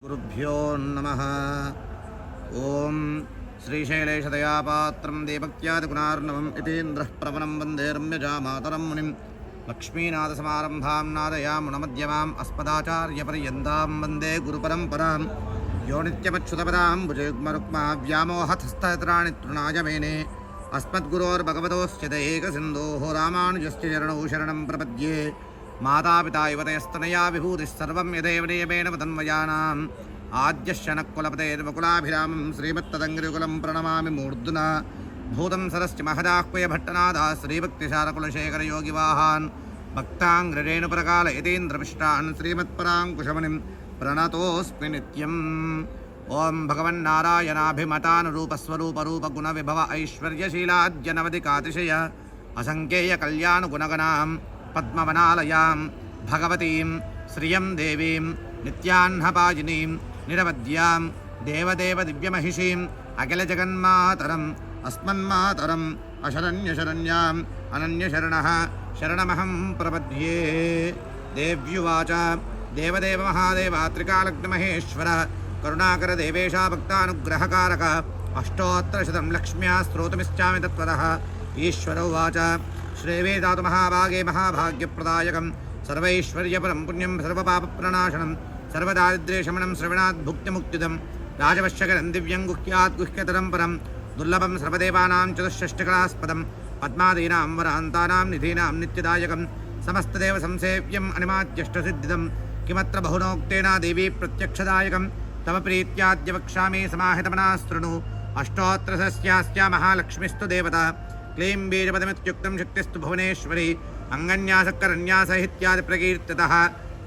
गुरुभ्यो नमः। ओं श्रीशैलेशदयापात्रं देवक्त्यादिगुणार्णवं यतीन्द्रः प्रवनं वन्दे रम्यजामातरं मुनिं लक्ष्मीनाथसमारम्भां नादयामुनमध्यमाम् अस्मदाचार्यपर्यन्तां वन्दे गुरुपरम्परां यो नित्यमच्युतपदां भुजयुग्मरुक्मा व्यामोहतस्तत्राणि तृणाय मेने अस्मद्गुरोर्भगवतोऽस्य दयैकसिन्धोः रामानुजस्य चरणौ शरणं प्रपद्ये। मातापिता युवतयस्तनया विभूतिः सर्वं यदेव नियमेन वदन्वयानाम् आद्यश्च नकुलपतेर्वकुलाभिरामं श्रीमत्तदङ्घ्रिकुलं प्रणमामि मूर्ध्ना भूतं सरश्च महदाह्वय भट्टनाथः श्रीभक्तिसारकुलशेखरयोगिवाहान् भक्ताङ्घ्रिरेणुप्रकाल यतीन्द्रमिष्टान् श्रीमत्पराङ्कुशमणिं प्रणतोऽस्मि नित्यम्। ओं भगवन्नारायणाभिमतानुरूपस्वरूपरूपगुणविभव ऐश्वर्यशीलाद्यनवधिकातिशय असङ्ख्येयकल्याणगुणगणां पद्मवनालयां भगवतीं श्रियं देवीं नित्याह्नपाजिनीं निरवध्यां देवदेवदिव्यमहिषीम् अखिलजगन्मातरम् अस्मन्मातरम् अशरण्यशरण्याम् अनन्यशरणः शरणमहं प्रपद्ये। देव्युवाच देवदेव महादेव त्रिकालग्नमहेश्वर करुणाकर देवेशा भक्तानुग्रहकारक अष्टोत्तरशतं लक्ष्म्या स्तोत्रमिच्छामि तत्त्वतः। ईश्वर उवाच श्रीवेदातु महाभागे महाभाग्यप्रदायकं सर्वैश्वर्यपरं पुण्यं सर्वपापप्रणाशनं सर्वदारिद्र्यशमनं श्रवणात् भुक्तिमुक्तिदं राजवश्यकरं दिव्यं गुह्यात् गुह्यतरं परं दुर्लभं सर्वदेवानां चतुष्षष्टिकलास्पदं पद्मादीनां वरान्तानां निधीनां नित्यदायकं समस्तदेव संसेव्यम् अनिमाद्यष्टसिद्धिदं किमत्र बहुनोक्तेन देवी प्रत्यक्षदायकं तव प्रीत्याद्य वक्ष्यामि समाहितमनास्तृणु। अष्टोत्तरस्यास्या महालक्ष्मीस्तु देवता क्लीं बीजपदमित्युक्तं शक्तिस्तु भुवनेश्वरी अङ्गन्यासकरन्यासहित्यादि प्रकीर्तितः।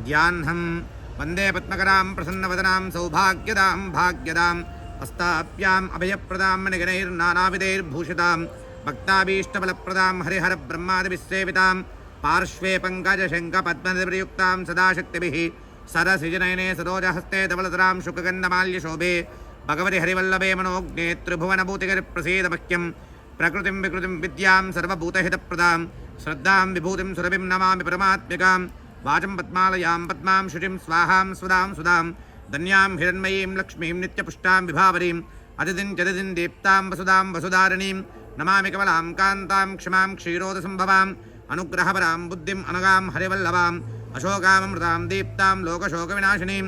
ध्याह्नं वन्दे पद्मकरां प्रसन्नवदनां सौभाग्यदां भाग्यदां हस्ताभ्याम् अभयप्रदां मणिगणैर्नानाविधैर्भूषितां भक्ताभीष्टफलप्रदां हरिहरब्रह्मादिभिस्सेवितां पार्श्वे पङ्कजशङ्खपद्मनिर्युक्तां सदा शक्तिभिः सरसिजनयने सरोजहस्ते धवलतरां शुकगन्धमाल्यशोभे भगवति हरिवल्लभे मनोज्ञे त्रिभुवनभूतिकरप्रसीद मह्यं प्रकृतिं विकृतिं विद्यां सर्वभूतहितप्रदां श्रद्धां विभूतिं सुरभिं नमामि परमात्मिकां वाचं पद्मालयां पद्मां शुचिं स्वाहां सुधां सुधां धन्यां हिरण्मयीं लक्ष्मीं नित्यपुष्टां विभावरीं अदितिं चदितिं दीप्तां वसुधां वसुधारिणीं नमामि कमलां कान्तां क्षमां क्षीरोदसम्भवां अनुग्रहपरां बुद्धिम् अनगां हरिवल्लभाम् अशोकामृतां दीप्तां लोकशोकविनाशिनीं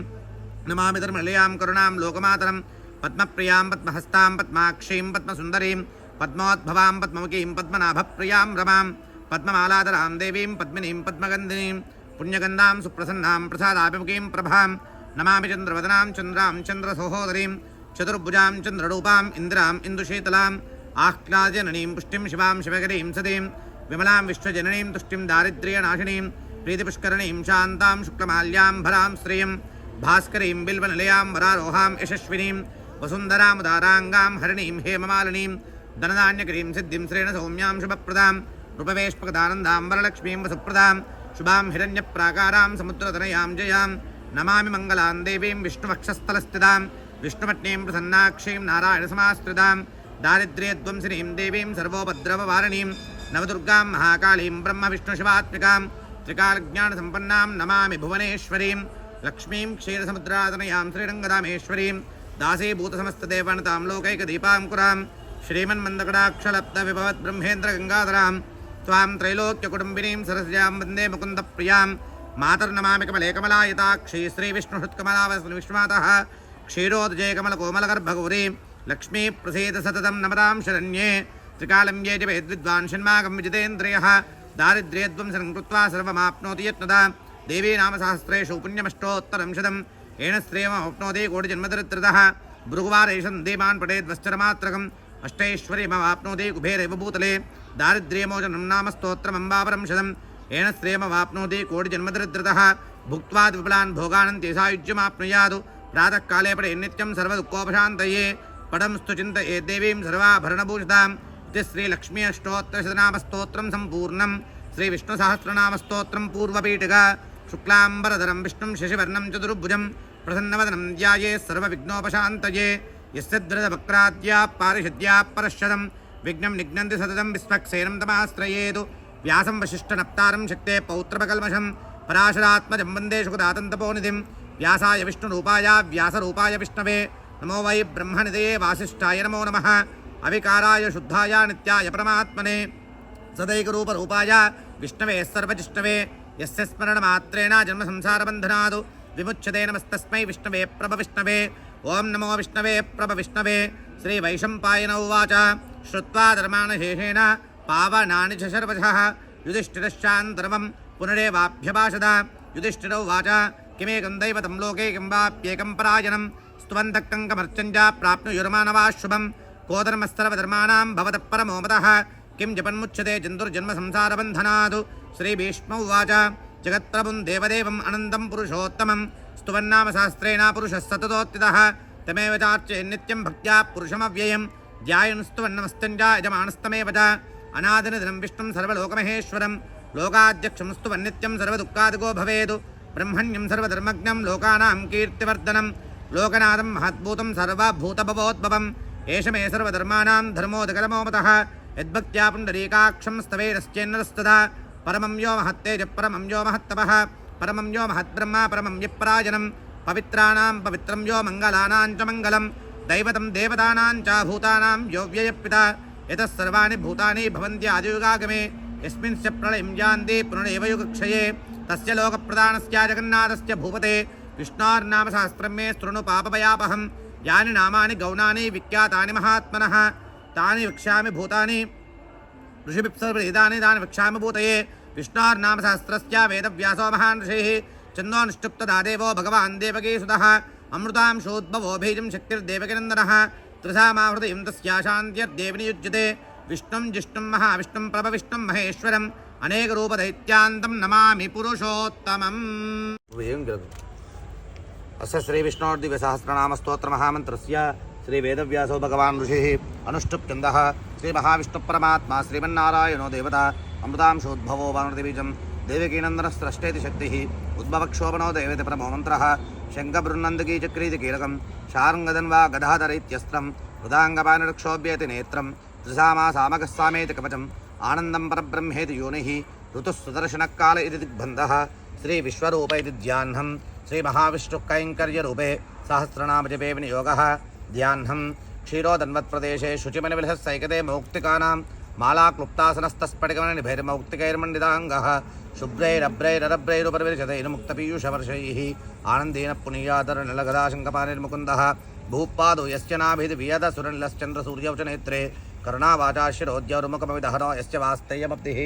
नमामि धर्मनिलयां करुणां लोकमातरं पद्मप्रियां पद्महस्तां पद्माक्षीं पद्मसुन्दरीं पद्मोद्भवां पद्ममुखीं पद्मनाभप्रियां रमां पद्ममालाधरां देवीं पद्मिनीं पद्मगन्धिनीं पुण्यगन्धां सुप्रसन्नां प्रसादाभिमुखीं प्रभां नमामि चन्द्रवदनां चन्द्रां चन्द्रसहोदरीं चतुर्भुजां चन्द्ररूपाम् इन्द्राम् इन्दुशीतलाम् आह्लादजननीं पुष्टिं शिवां शिवगिरीं सतीं विमलां विश्वजननीं तुष्टिं दारिद्र्यनाशिनीं प्रीतिपुष्करणीं शान्तां शुक्लमाल्यां भरां श्रियं भास्करीं बिल्वनिलयां वरारोहां यशस्विनीं वसुन्धरामुदाराङ्गां हरिणीं हेममालिनीं धनधान्यगिरीं सिद्धिं श्रेण सौम्यां शुभप्रदां रूपवेशपदानन्दां वरलक्ष्मीं वसुप्रदां शुभां हिरण्यप्राकारां समुद्रतनयां जयां नमामि मङ्गलां देवीं विष्णुवक्षस्थलस्थितां विष्णुपत्नीं प्रसन्नाक्षीं नारायणसमाश्रितां दारिद्र्यध्वंसिनीं देवीं सर्वोपद्रववारिणीं नवदुर्गां महाकालीं ब्रह्मविष्णुशिवात्मिकां त्रिकालज्ञानसम्पन्नां नमामि भुवनेश्वरीं लक्ष्मीं क्षीरसमुद्रातनयां श्रीरङ्गदामेश्वरीं दासीभूतसमस्तदेवानतां लोकैकदीपाङ्कुरां श्रीमन्मन्दकटाक्षलब्धविभवद्ब्रह्मेन्द्रगङ्गाधरां त्वां त्रैलोक्यकुटुम्बिनीं सरस्यां वन्दे मुकुन्दप्रियां मातर्नमामि कमले कमलायताक्षी श्रीविष्णुहृत्कमलावस्विष्मातः क्षीरोदजयकमलकोमलगर्भगौरीं लक्ष्मी प्रसीद सततं नमतां शरण्ये। त्रिकालं ये जपेद्विद्वान् षण्मागं विजितेन्द्रियः दारिद्र्यध्वंसनं कृत्वा सर्वमाप्नोति यत्नदा देवी नामसहस्रेषु पुण्यमष्टोत्तरं शतं येन श्रेयमाप्नोति कोटिजन्मदरिद्रतः भृगुवारेशं देवान् पठेद्वश्चरमात्रकम् अष्टैश्वर्यमवाप्नोति कुबेरैव भूतले दारिद्र्यमोचनं नाम स्तोत्रमम्बापरं शतं येन श्रेयमवाप्नोति कोटिजन्मदरिद्रतः भुक्त्वा विपुलान् भोगानन्त्यसायुज्यमाप्नुयात् प्रातःकाले पठेन्नित्यं सर्वदुःखोपशान्तये पडंस्तु चिन्तयेत् देवीं सर्वाभरणभूषितां इति श्रीलक्ष्मी अष्टोत्तरशतनामस्तोत्रं सम्पूर्णं श्रीविष्णुसहस्रनामस्तोत्रं पूर्वपीठिका शुक्लाम्बरधरं विष्णुं शशिवर्णं चतुर्भुजं प्रसन्नवदनं ध्यायेत् सर्वविघ्नोपशान्तये यस्य द्रदवक्राद्याः पारिषद्याः परश्शतं विघ्नं निघ्नन्ति सततं विस्मक्सेनं तमाश्रयेत् व्यासं वसिष्ठनप्तारं शक्ते पौत्रपकल्मषं पराशरात्मजं वन्दे शुकदातन्तपोनिधिं व्यासाय विष्णुरूपाय व्यासरूपाय विष्णवे नमो वै ब्रह्मनिधये वासिष्ठाय नमो नमः अविकाराय शुद्धाय नित्याय परमात्मने सदैकरूपरूपाय विष्णवे सर्वजिष्णवे यस्य स्मरणमात्रेण जन्मसंसारबन्धनात् विमुच्यते नमस्तस्मै विष्णवे प्रभविष्णवे ओं नमो विष्णवे प्रभविष्णवे श्रीवैशम्पायन उवाच श्रुत्वा धर्माणशेषेण पावनानि च सर्वशः युधिष्ठिरश्चान्तरवं पुनरेवाभ्यभाषत युधिष्ठिर उवाच किमेकं दैवतं लोके किं वाप्येकं परायणं स्तुवन्तः कङ्कमर्चं च प्राप्नुयुर्मानवाः शुभं को धर्मस्तर्वधर्माणां भवतः परमो मतः किं जपन्मुच्यते जन्तुर्जन्मसंसारबन्धनात् श्रीभीष्म उवाच जगत्प्रभुं देवदेवम् अनन्तं पुरुषोत्तमं स्तुवन्नाम सहस्रेण पुरुषः सततोत्थितः तमेव चार्चये नित्यं भक्त्या पुरुषमव्ययं ध्यायन् स्तुवन्नमस्तं च यजमानस्तमेव च अनादिनिधनं विष्णुं सर्वलोकमहेश्वरं लोकाध्यक्षं स्तुवन्नित्यं सर्वदुःखादिको भवेत् ब्रह्मण्यं सर्वधर्मज्ञं लोकानां कीर्तिवर्धनं लोकनाथं महद्भूतं सर्वभूतभवोद्भवम् एष मे सर्वधर्माणां धर्मोदकरमो मतः यद्भक्त्या पुण्डरीकाक्षं स्तवेरश्चेन्नरस्तदा परमं यो महत्तेज परमं यो महत्तपः परमं यो महद्ब्रह्म परमं विप्राजनं पवित्राणां पवित्रं यो मङ्गलानां च मङ्गलं दैवतं देवतानां च भूतानां यो व्ययपिता यतः सर्वाणि भूतानि भवन्ति आदियुगागमे यस्मिंश्च प्रलयं यान्ति पुनरेव युगक्षये तस्य लोकप्रधानस्य जगन्नाथस्य भूपते विष्णोर्नाम सहस्रं मे शृणु पापभयापहं यानि नामानि गौणानि विख्यातानि महात्मनः तानि वक्ष्यामि भूतानि ऋषिभिप्सर्वेदानि तानि वक्ष्यामि भूतये विष्णोर्नाम सहस्रस्य वेदव्यासो महान् ऋषिः चन्दोऽनुष्टुप्तदा देवो भगवान् देवकीसुतः अमृतांशोद्भवो बीजं शक्तिर्देवकीनन्दनः त्रिधामाहृदयं तस्या शान्त्यर्देविनि युज्यते विष्णुं जिष्णुं महाविष्णुं प्रभविष्णुं महेश्वरम् अनेकरूपदैत्यान्तं नमामि पुरुषोत्तमम् अस्य श्रीविष्णोर्दिव्यसहस्रनामस्तोत्रमहामन्त्रस्य श्रीवेदव्यासो भगवान् ऋषिः अनुष्टुप्छन्दः श्रीमहाविष्णुपरमात्मा श्रीमन्नारायणो देवता अमृतांशोद्भवो वानरदिबीजं देवकीनन्दनस्रष्टेति शक्तिः उद्भवक्षोभनो देवते परमो मन्त्रः शङ्खबृन्नन्दकी चक्रीति कीलकं शार्ङ्गदन्वा गदाधरैत्यस्त्रं हृदाङ्गपानिरक्षोभ्येति नेत्रं त्रिसामासामकस्सामेति कवचम् आनन्दं परब्रह्मेति योनिः ऋतुः सुदर्शनकाल इति दिग्बन्धः श्रीविश्वरूप इति ध्याह्नं श्रीमहाविष्णुकैङ्कर्यरूपे सहस्रनामजपे विनियोगः ध्याह्नं क्षीरोदन्वत्प्रदेशे शुचिमनिविलसैकते मौक्तिकानां मालाक्लुप्तासनस्तस्फटिकमणिभैर्मौक्तिकैर्मण्डिताङ्गः शुभ्रैरभ्रैररभ्रैरुपरिविशतैर्मुक्तपीयूषवर्षैः आनन्देन पुनीयादरनिलगदाशङ्कपानिर्मुकुन्दः भूपादो यस्य नाभिर्वियदसुरनिलश्चन्द्रसूर्यौ च नेत्रे करुणावाचा शिरोद्यौर्मुखमविदहनो यस्य वास्तेयमब्धिः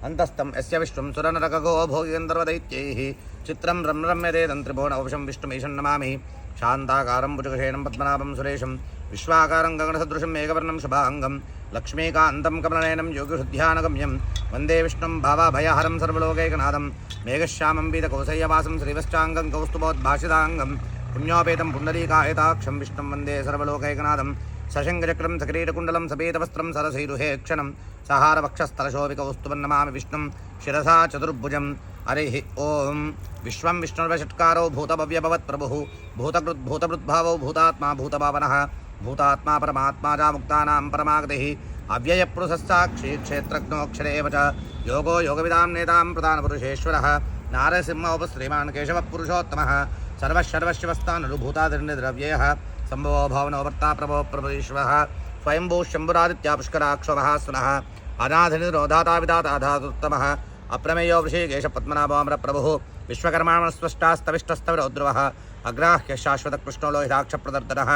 अन्तस्थं यस्य विष्णुं सुरनरकगो भोगेन्द्रवदैत्यैः चित्रं रम्यते तन्त्रिभुवनवशं विष्णुमीशं नमामि शान्ताकारं भुजगशयनं पद्मनाभं सुरेशं विश्वाकारं गगनसदृशं मेघवर्णं शुभाङ्गं लक्ष्मीकान्तं कमलनयनं योगिशुद्ध्यानगम्यं वन्दे विष्णुं भावाभयहरं सर्वलोकैकनाथं मेघश्यामं पीतकौसय्यवासं श्रीवश्चाङ्गं कौस्तुभोद्भाषिताङ्गं पुण्योपेतं पुण्डरीकायताक्षं विष्णुं वन्दे सर्वलोकैकनाथं सशङ्खचक्रं सकिरीटकुण्डलं सपेतवस्त्रं सरसैरुहेक्षणं सहारवक्षस्थलशोभिकौस्तुभं विष्णुं शिरसा चतुर्भुजं हरिः ॐ विश्वं विष्णुर्वषट्कारो भूतभव्यभवत्प्रभुः भूतकृद्भूतभृद्भावो भूतात्मा भूतभावनः भूतात्मा परमात्मा च मुक्तानां परमागतिः अव्ययपुरुषस्साक्षी क्षेत्रज्ञोऽक्षरे एव च योगो योगविदां नेतां प्रधानपुरुषेश्वरः नारसिंहोपश्रीमान् केशवः पुरुषोत्तमः सर्वशर्वशिवस्तानुभूतादिर्निद्रव्ययः सम्भवो भावनो वर्ता प्रभो प्रभुईश्वरः स्वयंभू शम्भुरादित्या पुष्कराक्षवः सुनः अनाधिनिरोधाता विधाता धातुत्तमः अप्रमेयो वृषिकेश पद्मनाभोऽमरप्रभुः विश्वकर्माणस्वष्टास्तविष्टस्तविरोद्रुवः अग्राह्य शाश्वतकृष्णो लोहिताक्षप्रदर्दनः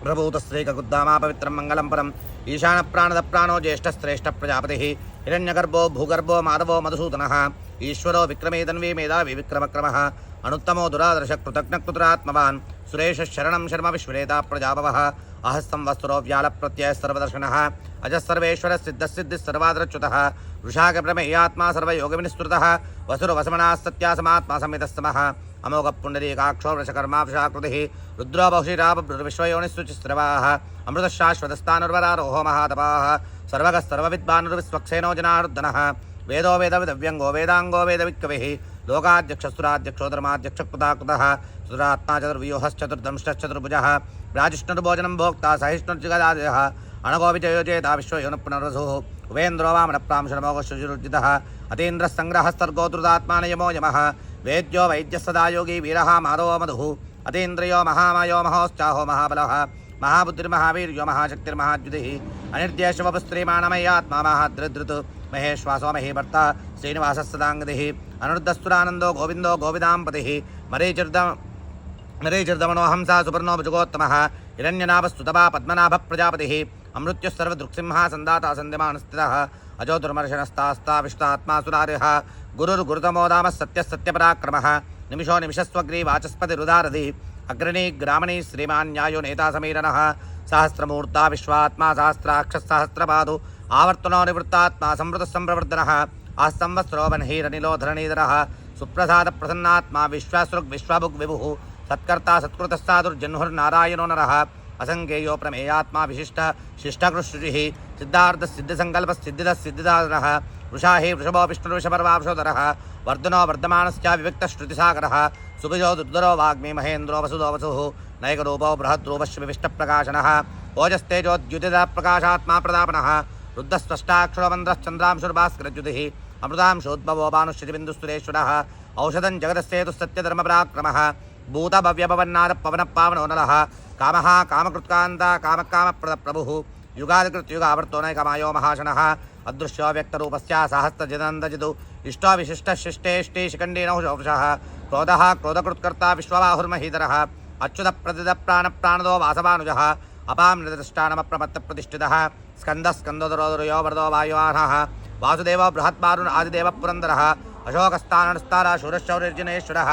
प्रभूतश्रीकगुद्दामा पवित्रं मङ्गलं परम् ईशानप्राणदप्राणो ज्येष्ठश्रेष्ठप्रजापतिः हिरण्यगर्भो भूगर्भो माधवो मधुसूदनः ईश्वरो विक्रमे तन्वी मेधावी विक्रमक्रमः अनुत्तमो दुरादर्शकृतज्ञकृतरात्मवान् सुरेशशरणं शर्म विश्वनेता प्रजापवः अहस्तं वस्तुरो व्यालप्रत्ययः सर्वदर्शनः अजः सर्वेश्वरः सिद्धसिद्धिः सर्वादरच्युतः वृषाकप्रमेयात्मा सर्वयोगविनिस्तृतः वसुरवसमनाः सत्यासमात्मा संवितस्तमः अमोघपुण्डरीकाक्षो वृषकर्मा वृषाकृतिः रुद्रो बहुशिराबविश्वयोनिस्सुचिस्रवाः अमृतशाश्वतस्थानुर्वरारोहो महातपाः सर्वगः सर्वविद्वानुर्विस्वक्सेनो जनार्दनः वेदो वेदविदव्यङ्गो वेदाङ्गो वेदविक्कविः लोकाध्यक्षस्तुराध्यक्षो धर्माध्यक्षकृताकृतः सुरात्मा चतुर्व्यूहश्चतुर्दंश्चतुर्भुजः राजिष्णुर्भोजनं भोक्ता सहिष्णुर्जिगदादयः अणगोविजयोजेता विश्वयोनपुनरसुः उपेन्द्रो वामनप्रांशनमोघशुचिरुजितः अतीन्द्रः सङ्ग्रहस्तर्गोद्रुतात्मानयमो यमः वेद्यो वैद्यस्तदा योगी वीरः माधवो मधुः अतीन्द्रियो महामायो महोश्चाहो महाबलः महाबुद्धिर्महावीर्यो महाशक्तिर्महाद्युतिः अनिर्देशवपुस्त्रीमाणमय्यात्मा महाद्रधृत् महेश्वासो महीभर्ता श्रीनिवासः सदाङ्गतिः अनिरुद्धस्तुरानन्दो गोविन्दो गोविदाम्पतिः मरीचिर्दमनो हंसा सुपर्णो भुजगोत्तमः हिरण्यनाभस्तुतपा पद्मनाभः प्रजापतिः अमृत्युः सर्वदृक्सिंहः सन्दाता सन्ध्यमान् स्थितः अजो दुर्मर्शनस्तास्ता विष्टात्मा सुरारिः गुरुर्गुरुतमो दामः सत्यः सत्यपराक्रमः निमिषो निमिषस्वग्री वाचस्पतिरुदारधि अग्रणी ग्रामणी श्रीमान् न्यायो नेता समीरणः सहस्रमूर्ता विश्वात्मा सहस्राक्षः सहस्रपादो आवर्तनो निवृत्तात्मा संवृतः संप्रवर्तनः आस्संवत्सरो वह्निरनिलो धरणीधरः सुप्रसादप्रसन्नात्मा विश्वासृग् विश्वाभुग् विभुः सत्कर्ता सत्कृतस्सादुर्जह्नुर्नारायणो नरः असंज्ञेयो प्रमेयात्मा विशिष्ट शिष्टकृष्टुचिः सिद्धार्थसिद्धिसङ्कल्पसिद्धिदः सिद्धिदानः वृषा हि वृषभो विष्णुर्वृषपर्वावशोधरः वर्धनो वर्धमानश्च विविक्तश्रुतिसागरः सुभजो दुर्धरो वाग्मी महेन्द्रो वसुदो वसुः नैकरूपो बृहद्रूपश्च विविष्टप्रकाशनः ओजस्तेजोद्युतितः प्रकाशात्मा प्रदापनः रुद्धस्पष्टाक्षरो मन्द्रश्चन्द्रांशुर्भास्करद्युतिः अमृतांशोद्भवो भानुश्चितिबिन्दुस्तुरेश्वरः औषधं जगदस्येतुः सत्यधर्मपराक्रमः भूतभव्यपवन्नादपवनः पावनो नरः कामः कामकृत्कान्ता कामकामप्रदप्रभुः युगादिकृत्युगावर्तो नैकमायो महाशनः अदृश्यो व्यक्तरूपस्य सहस्रजनन्दजितु इष्टो विशिष्टशिष्टेष्टि शिखण्डीनौ वृषः क्रोधः क्रोधकृत्कर्ता विश्वबाहुर्महीधरः अच्युतप्रदिदप्राणप्राणदो वासवानुजः अपां निर्दिष्टानमप्रमत्तप्रतिष्ठितः स्कन्दः स्कन्दोदरोदरो वरदो वायुवाहनः वासुदेवो बृहत्मारुन् आदिदेवः पुरन्दरः अशोकस्तानस्तारा शूरशौर्यर्जुनेश्वरः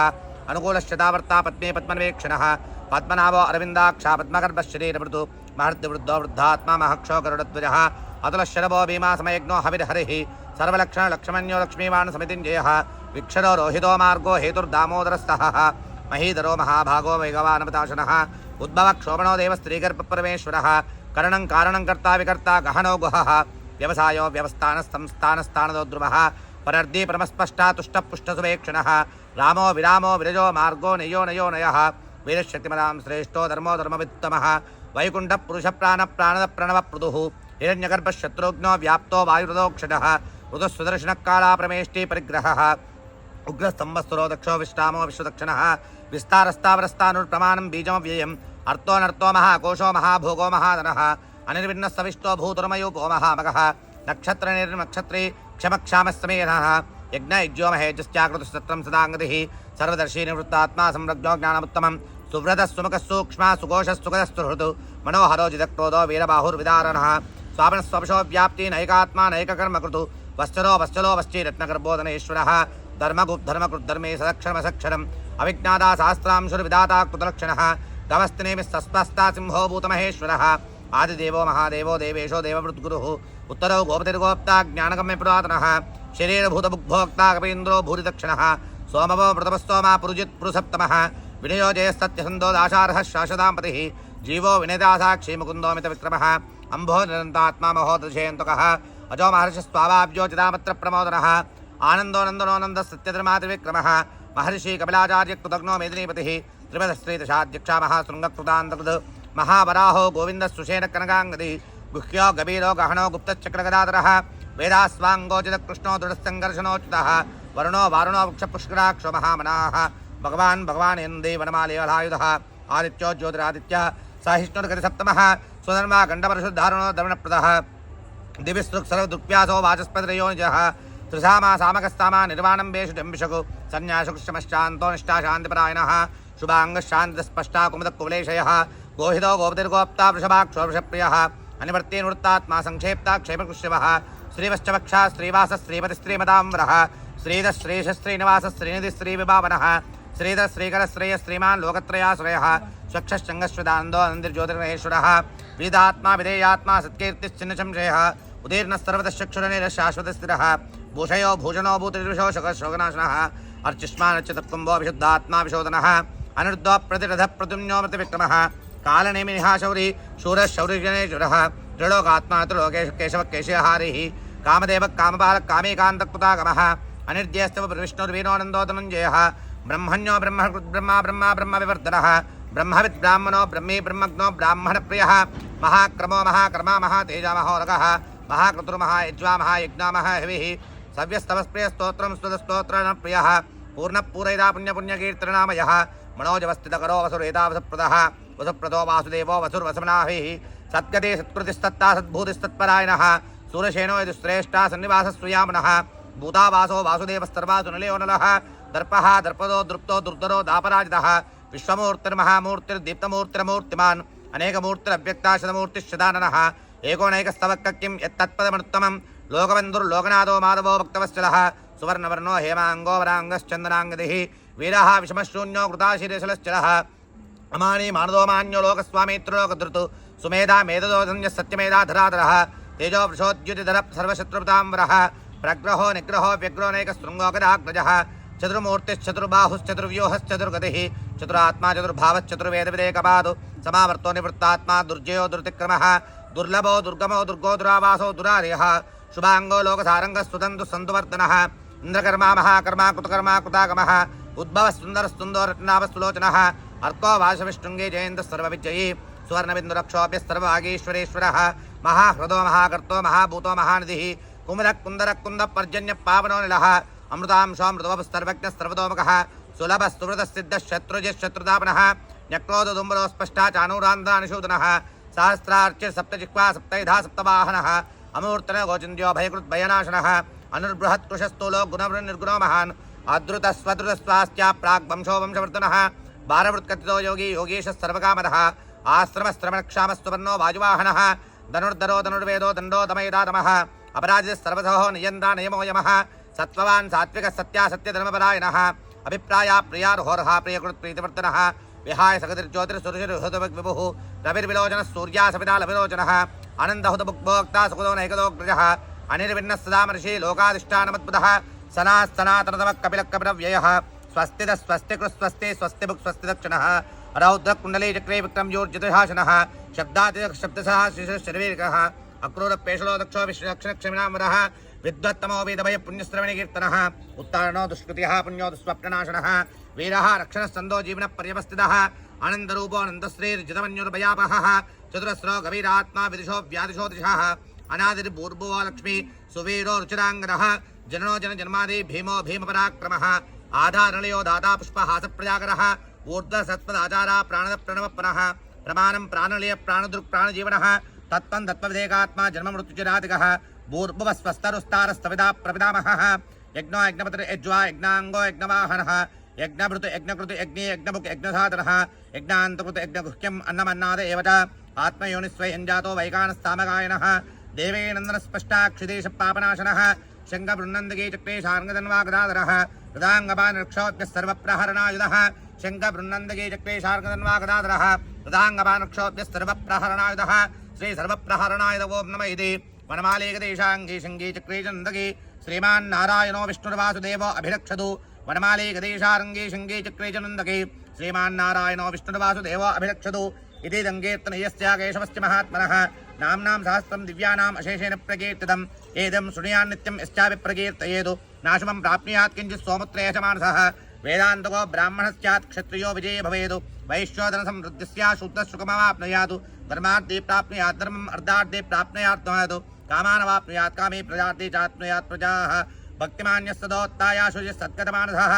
अनुकूलश्चतावर्ता पद्मे पद्मनिवेक्षणः पद्मनाभो अरविन्दाक्षा पद्मगर्भशरीरमृतु महर्दिवृद्धो वृद्धात्मा महक्षो गरुडध्वजः अतुलशरभो भीमा समयज्ञो हविर्हरिः सर्वलक्षणलक्ष्मण्यो लक्ष्मीवान् समितिञ्जयः विक्षरो रोहितो मार्गो हेतुर्दामोदरस्तः महीधरो महाभागो वेगवानपताशनः उद्भवक्षोभणो देवस्त्रीगर्भपरमेश्वरः करणं कारणं कर्ता विकर्ता गहनो गुहः व्यवसायो व्यवस्थानस्तंस्थानस्थानदो ध्रुवः परर्दी परमस्पष्टा तुष्टपुष्टसुवेक्षणः रामो विरामो विरजो मार्गो नयो नयो नयः वीरशक्तिमदां श्रेष्ठो धर्मो धर्मवित्तमः वैकुण्ठपुरुषप्राणप्राणदप्रणवप्रदुः हिरण्यगर्भशत्रुघ्नो व्याप्तो वायुरदोक्षजः ऋतुस्वदर्शनकाला प्रमेष्टि परिग्रहः उग्रस्तम्भस्तुरो दक्षो विश्रामो विश्वदक्षिणः विस्तारस्तावरस्तानुप्रमाणं बीजमव्ययम् अर्थोऽनर्थो महाकोशो महाभोगो महाधनः अनिर्विण्णस्तविष्टो भूतुर्मयूपो महामगः नक्षत्रनिर्नक्षत्री क्षमक्षामस्समेनः यज्ञयुज्यो महेजश्चाकृतुस्तत्रं सदाङ्गतिः सर्वदर्शी निवृत्तात्मा संरज्ञो ज्ञानमुत्तमं सुव्रतः सुमुखः सूक्ष्मः सुकोशः सुखदस्तुहृतु मनोहरो जितक्रोधो वीरबाहुर्विदारणः स्वापनस्वपशो व्याप्ति नैकात्मा नैककर्मकृतु वश्चरो वश्चलो वश्चिरत्नगर्भोधनेश्वरः धर्मकृद्धर्मे सदक्षरमसक्षरम् अविज्ञाता सहस्रांशुर्विदाता कृतलक्षणः गवस्तिनेमिस्तस्पस्ता सिंहो भूतमहेश्वरः आदिदेवो महादेवो देवेशो देववृद्गुरुः उत्तरो गोपतिर्गोप्ता ज्ञानगम्य पुरातनः शरीरभूतभुग्भोक्ता कपीन्द्रो भूरिदक्षिणः सोमवो मृतपस्तोमा पुरुजित् पुरुसप्तमः विनयो जयस्तत्यसन्दो दाशार्हः शाश्वताम्पतिः जीवो विनयदासाक्षी मुकुन्दोमितविक्रमः अम्भो निरन्तात्मा महोदशेऽन्तकः अजो महर्षिस्वाभाव्यो चिदामत्र प्रमोदनः आनन्दोनन्दनोनन्दः सत्यधर्मातिविक्रमः महर्षि कपिलाचार्यकृतघ्नो मेदिनीपतिः त्रिपदस्त्रीदशाध्यक्षा महाशृङ्गकृतान्तकृत् महावराहो गोविन्दः सुषेण कनकाङ्गदिः गुह्यो गभीरो गहनो गुप्तश्चक्रगदाधरः वेदास्वाङ्गोचितकृष्णो दृढसङ्घर्षणोच्युतः वरुणो वारुणो वृक्षपुष्कराक्षो महामनाः भगवान् यन्दे वनमालयलायुधः आदित्यो ज्योतिरादित्यः साहिष्णुर्गतिसप्तमः स्वधर्मा गण्डपरिशुद्धारुणो दर्वणप्रदः दिविस्तृक् सर्वदुःप्यासो वाचस्पतिरयोनिजः त्रिसामा सामकस्तामा निर्वाणं वेषु जम्बिषकु सन्न्यासुकृष्णमश्चान्तो निष्ठा शान्तिपरायणः शुभाङ्गशान्तिस्पष्टा कुमुदकुवलेशयः गोहितो गोपतिर्गोप्ता वृषभाक्षो वृषप्रियः अनिवर्तेनुवृत्तात्मा संक्षेप्ता क्षेमकृष्यवः श्रीवश्चवक्षा श्रीवासः श्रीपतिस्त्रीमदाम्बरः श्रीधश्रीशश्रीनिवासः श्रीनिधिश्रीविभावनः श्रीधश्रीकरश्रेयः श्रीमान् लोकत्रयाश्रयः स्वक्षश्चङ्गश्वदानन्दो नन्दिर्ज्योतिर्महेश्वरः विदात्मा विधेयात्मा सत्कीर्तिश्चिन्नसंशयः उदीर्णः सर्वतश्चक्षुरनिरः शाश्वतस्थिरः भूषयो भूषणो भूतिर्विशोषकशोकनाशनः अर्चिष्मानच्युतकुम्भो विशुद्धात्मा विशोधनः अनिरुद्धो प्रतिरथः प्रद्युम्नो मृतविक्रमः कालनेमिनिहाशौरी शूरः शौर्यजनेश्वरः त्रिलोकात्मा त्रिलोकेश केशवः केशहारिः कामदेवः कामपालः कामेकान्तकृतागमः अनिर्जयस्तव विष्णुर्वीणोऽनन्दो धनञ्जयः ब्रह्मण्यो ब्रह्मा ब्रह्मविवर्धनः ब्रह्मविद्ब्राह्मणो ब्रह्मी ब्रह्मज्ञो ब्राह्मणप्रियः महाक्रमो महाकर्मा महातेजा महोरगः महाक्रतुर्महायज्वा महायज्ञा महाहविः सव्यस्तवस्प्रियस्तोत्रं स्तुतस्तोत्रणप्रियः पूर्णपूरयिता पुण्यपुण्यकीर्तननामयः मनोजवस्थितकरो वसुरेतावसप्रदः वसुप्रदो वासुदेवो वसुर्वसमनाभिः सद्गते सत्कृतिस्तत्ता सद्भूतिस्तत्परायणः सूरसेनो यदुश्रेष्ठा सन्निवासस्वयामनः भूतावासो वासुदेवस्तर्वासु निलयो नलः दर्पः दर्पदो दृप्तो दुर्धरो दापराजितः विश्वमूर्तिर्महामूर्तिर्दीप्तमूर्तिर्मूर्तिमान् अनेकमूर्तिरव्यक्ताशतमूर्तिश्चदाननः एकोनैकस्तवक्किं यत्तत्पदमनुत्तमं लोकबन्धुर्लोकनाथो माधवो भक्तवत्सलः सुवर्णवर्णो हेमाङ्गो वराङ्गश्चन्दनाङ्गदिः वीरः विषमशून्यो कृताशिरेशलश्चलः अमानी मानदो मान्यो लोकस्वामित्रोलोकधृतु सुमेधा मेधदोधन्यः सत्यमेधाधराधरः तेजो वृषोद्युतिधरः सर्वशत्रुताम्बरः प्रग्रहो निग्रहो व्यग्रोनैकशृङ्गोकदाग्रजः चतुर्मूर्तिश्चतुर्बाहुश्चतुर्व्यूहश्चतुर्गतिः चतुरात्मा चतुर्भावश्चतुर्वेदविदेकपादु समावर्तो निवृत्तात्मा दुर्जयो दुर्तिक्रमः दुर्लभो दुर्गमो दुर्गो दुरावासो दुरार्यः शुभांगो लोकसारंगस्तुतंतु संतुवर्धनः इंद्रकर्मा महाकर्मा कृतकर्मा कृतागमः उद्भवः सुंदरस्तुंदो रत्नावस्तुलोचनः अर्को वाशविष्णुंगे जयंत सर्वविजयी सुवर्णबिंदुरक्षोभ्य सर्वभागीश्वरेश्वरः महाह्रदो महाकर्तो महाभूतो महानिधिः कुमुदः कुन्दरः कुन्दः पर्जन्य पावनो निलः अमृतांशो मृतवस्तर्वज्ञः सर्वतोमुखः सुलभस्तुवृतसिद्धः शत्रुजिशत्रुतापनः न्यक्रोदुम्बरो स्पष्टा चाणूरान्ध्रानिषूदनः सहस्रार्च्य सप्तजिह्वा सप्तैधा सप्तवाहनः अमूर्तन गोचिन्त्यो भयकृद्भयनाशनः अनुर्बृहत्कृशस्थूलो गुणवृन्निर्गुणो महान् अद्रुतस्वद्रुतस्वास्त्या प्राग्वंशो वंशवर्धनः भारवृत्कथितो योगी योगीशः सर्वकामदः आश्रमश्रमणक्षामस्तुवर्णो वायुवाहनः धनुर्धरो धनुर्वेदो दण्डो दमयदातमः अपराजितः सर्वसहो नियन्ता नियमो यमः सत्त्ववान् सात्विकः सत्यासत्यधर्मपरायणः अभिप्राया प्रियार्होर्हा प्रियकृत्प्रीतिवर्धनः विहाय सगतिर्ज्योतिर्सुरशिर्हृतविभुः रविर्विलोचनः सूर्या सवितालविलोचनः आनन्दहुतभुक्भोक्ता सुखदो नैकदोग्रजः अनिर्विण्णः सदा महर्षि लोकाधिष्ठानमद्भुतः सनास्तनातनतमः कपिलकपिलव्ययः स्वस्तिदः स्वस्तिकृस्वस्ति स्वस्तिभुक् स्वस्तिदक्षिणः रौद्रकुण्डलीचक्रे विक्रमयोर्जितशासनः शब्दातिशब्दसः शिशुशर्वीरकः अक्रूरपेशलो दक्षो विश्वदक्षिणक्षमिनामरः विद्वत्तमो वेदभय पुण्यश्रवणकीर्तनः उत्तारणो दुष्कृतिः पुण्यो दुष्स्वप्ननाशनः वीरः रक्षणः सन्दो जीवनपर्यवस्थितः आनन्दरूपो नन्दश्रीर्जितमन्युर्भयापहः चतुरस्रो गभीरात्मा विदिशो व्यादिशो दिशः अनादिर्भूर्भुवो लक्ष्मी सुवीरो रुचिराङ्गनः जननो जनजन्मादि भीमो भीमपराक्रमः आधारनिलयो दाता पुष्पहासप्रजागरः ऊर्ध्वसत्पदाचारा प्राणदप्रणवप्नः प्रमाणं प्राणनिलय प्राणदृक्प्राणजीवनः तत्त्वं तत्त्वविदेकात्मा जन्ममृत्युचिरादिकः भूर्भुवस्वस्तरुस्तारस्तविदा प्रविदामहः यज्ञो यज्ञपतिर्यज्वा यज्ञाङ्गो यज्ञवाहनः यज्ञभृत यज्ञकृत यज्ञे यज्ञभुक् यज्ञसाधनः यज्ञान्तकृत यज्ञगुह्यम् अन्नमन्नाद एव च आत्मयोनिस्वयञ्जातो वैकानस्तामगायनः देवेनन्दनस्पष्टाक्षिदेशपापनाशनः शङ्खबृन्नन्दगे चक्रे शार्ङ्गधन्वागदाधरः हृदाङ्गपानक्षोभ्यः सर्वप्रहरणायुधः शङ्खबृन्नन्दगे चक्रे शार्ङ्गधन्वागदाधरः हृदाङ्गपानक्षोभ्यः सर्वप्रहरणायुधः श्री सर्वप्रहरणायुध ओं नमः इति वनमालेकदेशाङ्गे शङ्गे चक्रे चन्दगे श्रीमान्नारायणो विष्णुर्वासुदेवो अभिरक्षतु वनमाले गदेशारंगे शंगे चक्रे च नन्दके श्रीमान्नारायणो विष्णुर्वासुदेवो अभिरक्षतु इति दङ्गेत्तनयस्य केशवस्य महात्मनः नाम्नां सहस्रं दिव्यानाम् अशेषेण प्रकीर्तितम् एदं शृणुयान्नित्यं यश्चापि प्रकीर्तयेतु नाशुमं प्राप्नुयात् किञ्चित् सोमुत्रे च मानसः वेदान्तको ब्राह्मणस्यात् क्षत्रियो विजये भवेत् वैश्योधनसमृद्धिस्या शूद्रसुखमवाप्नुयात् धर्मार्थे प्राप्नुयात् धर्मम् अर्धार्थे प्राप्नुयात् कामानवाप्नुयात् कामे प्रजार्थे चाप्नुयात् प्रजाः भक्तिमान्यस्तदोत्तायाशु सत्कतमानसः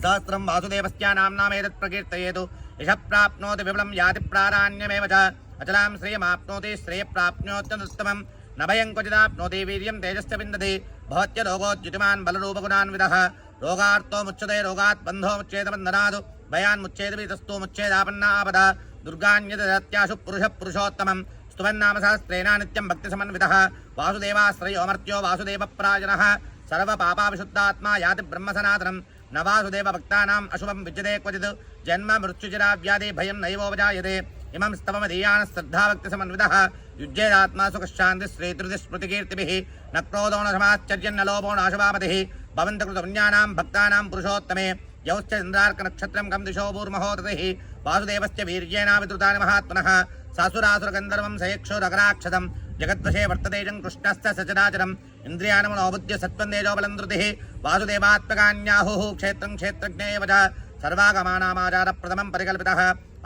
सहस्रं वासुदेवस्य नाम्नामेतत् प्रकीर्तयेतु यशः प्राप्नोति विपुलं याति प्राराण्यमेव च अचलां श्रियमाप्नोति श्रेयप्राप्नोत्यनुत्तमं न भयं क्वचिदाप्नोति वीर्यं तेजस्य विन्दति भवत्यरोगोद्युतिमान् बलरूपगुणान्वितः रोगार्तो मुच्यते रोगात् बन्धो मुच्येत बन्धनात् भयान् मुच्येत भीतस्तु मुच्येदापन्ना आपदा दुर्गान्यदत्याशु पुरुषः पुरुषोत्तमं स्तुवन्नाम सहस्रेण नित्यं भक्तिसमन्वितः वासुदेवाश्रयोऽमर्त्यो वासुदेवप्राजनः सर्वपापाविशुद्धात्मा याति ब्रह्मसनातनं न वासुदेवभक्तानाम् अशुभं विद्यते क्वचित् जन्म मृत्युचिराव्याधि भयं नैवोपजायते इमं स्तवमधीयानः श्रद्धाभक्तिसमन्वितः युज्येदात्मा सुखशान्तिः श्रीतृतिस्मृतिकीर्तिभिः न क्रोधो न समाश्चर्यन्न लोभो नाशवामतिः भवन्तकृतपुण्यानां भक्तानां पुरुषोत्तमे यौश्च इन्द्रार्कनक्षत्रं कं दिशो भूर्महोदतिः वासुदेवस्य वीर्येणाविद्रुतानि महात्मनः सासुरासुरगन्धर्वं सयक्षुरगराक्षतं जगद्वशे वर्तते कृष्णस्य सचराचरम् इन्द्रियाणमनोबुद्ध्य सत्त्वं तेजोबलं धृतिः वासुदेवात्मकान्याहुः क्षेत्रं क्षेत्रज्ञ एव च सर्वागमानामाचारप्रथमं परिकल्पितः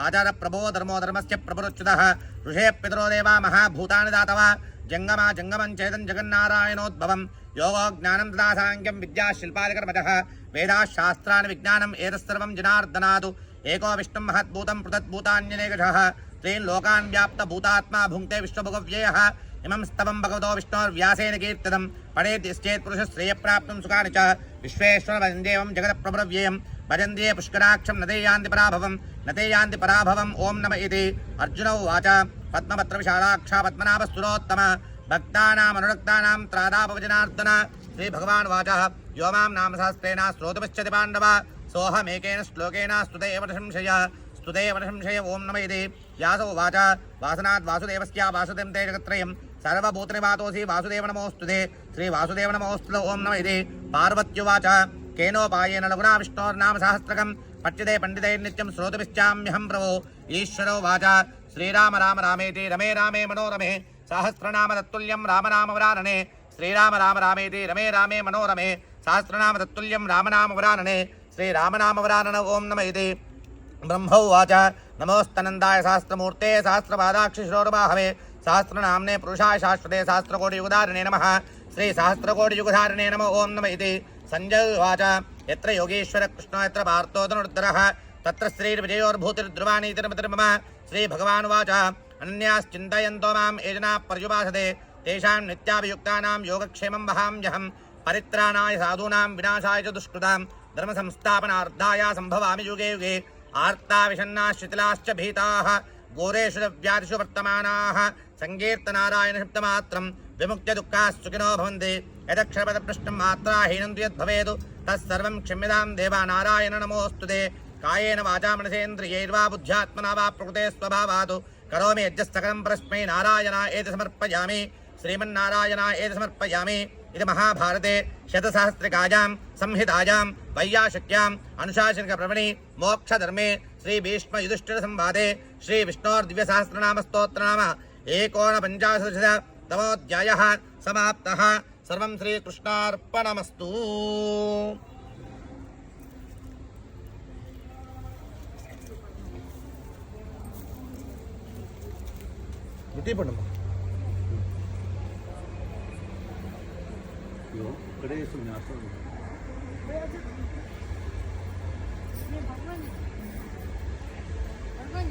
आचारप्रभो धर्मो धर्मस्य प्रपुरुच्युतः ऋषे पितरो देवा महाभूतानि दातवा जङ्गमा जङ्गमं चेदं जगन्नारायणोद्भवं योगो ज्ञानं तथा साङ्ख्यं विद्या शिल्पादिकर्मजः वेदाः शास्त्राणि विज्ञानम् एतत्सर्वं जनार्दनात् एको विष्णुं महद्भूतं पृथग्भूतान्यनेकशः त्रीन् लोकान् व्याप्तभूतात्मा भुङ्क्ते विश्वभुगव्ययः इमं स्तवं भगवतो विष्णोर्व्यासेन कीर्तितं पठेद्यश्चेत् पुरुषश्रेयप्राप्तुं सुखानि च विश्वेश्वरवन्द्येवं जगत्प्रभुरव्ययं भजन्ते पुष्कराक्षं न ते यान्ति पराभवम् ॐ नम इति अर्जुन उवाच पद्मपत्रविशालाक्षा पद्मनाभस्तुरोत्तम भक्तानामनुरक्तानां त्रादापवजनार्दन श्रीभगवान् वाचः यो मां नामसहस्रेण श्रोतुमिच्छति पाण्डव सोऽहमेकेन श्लोकेन स्तुते एव संशय ॐ नम इति व्यास उवाच वासनात् वासुदेवस्य वासुदेवं ते जगत्त्रयं सर्वभूतनिवातोऽसि वासुदेव नमोऽस्तुते श्रीवासुदेव नमोऽस्तु ॐ नम इति पार्वत्युवाच केनोपायेन लघुना विष्णोर्नाम सहस्रकं पठ्यते पण्डितैर्नित्यं श्रोतुमिच्छाम्यहं प्रभो ईश्वरो वाच श्रीराम राम रामेति रमे रामे मनोरमे सहस्रनाम तत्तुल्यं रामनामवरानने श्रीराम राम रामेति रमे रामे मनोरमे सहस्रनाम तत्तुल्यं रामनामवरानने श्रीरामनामवरानन ॐ नम इति ब्रह्मोवाच नमोस्तनन्दाय सहस्रमूर्ते सहस्रपादाक्षिशिरोर्बाहवे सहस्रनाम्ने पुरुषाय शाश्वते सहस्रकोटियुगधारिणे नमः श्रीसहस्रकोटियुगधारिणे नमः ॐ नम इति संजय उवाच यत्र योगेश्वर कृष्णो यत्र पार्थो धनुर्धरः तत्र श्रीर्विजयोर्भूतिर्ध्रुवानीतिर्मतिर्मम श्रीभगवान् उवाच अनन्याश्चिन्तयन्तो मां ये जनाः पर्युपासते तेषां नित्याभियुक्तानां योगक्षेमं वहाम्यहं परित्राणाय साधूनां विनाशाय च दुष्कृतां धर्मसंस्थापनार्थाय सम्भवामि युगे युगे आर्ता विषन्नाः शिथिलाश्च भीताः घोरेषु व्याधिषु वर्तमानाः सङ्कीर्तनारायण शब्दमात्रं विमुक्त्य दुःखाः सुखिनो भवन्ति यदक्षरपदप्रश्नं मात्राहीनं तु यद्भवेत् तत्सर्वं क्षम्यतां देवा नारायण नमोऽस्तुते कायेन वाचा मनसेन्द्रियैर्वा बुद्ध्यात्मना वा प्रकृते स्वभावात् करोमि यज्ञस्तकलं परस्मै नारायणाय एति समर्पयामि श्रीमन्नारायणाय एति समर्पयामि इति महाभारते शतसहस्रिकायां संहितायां वैयाशिक्याम् अनुशासनिकप्रवणि मोक्षधर्मे श्रीभीष्मयुधिष्ठिरसंवादे श्रीविष्णोर्दिव्यसहस्रनामस्तोत्रनाम 150तमोऽध्यायः समाप्तः। सर्वं श्रीकृष्णार्पणमस्तु। भगवान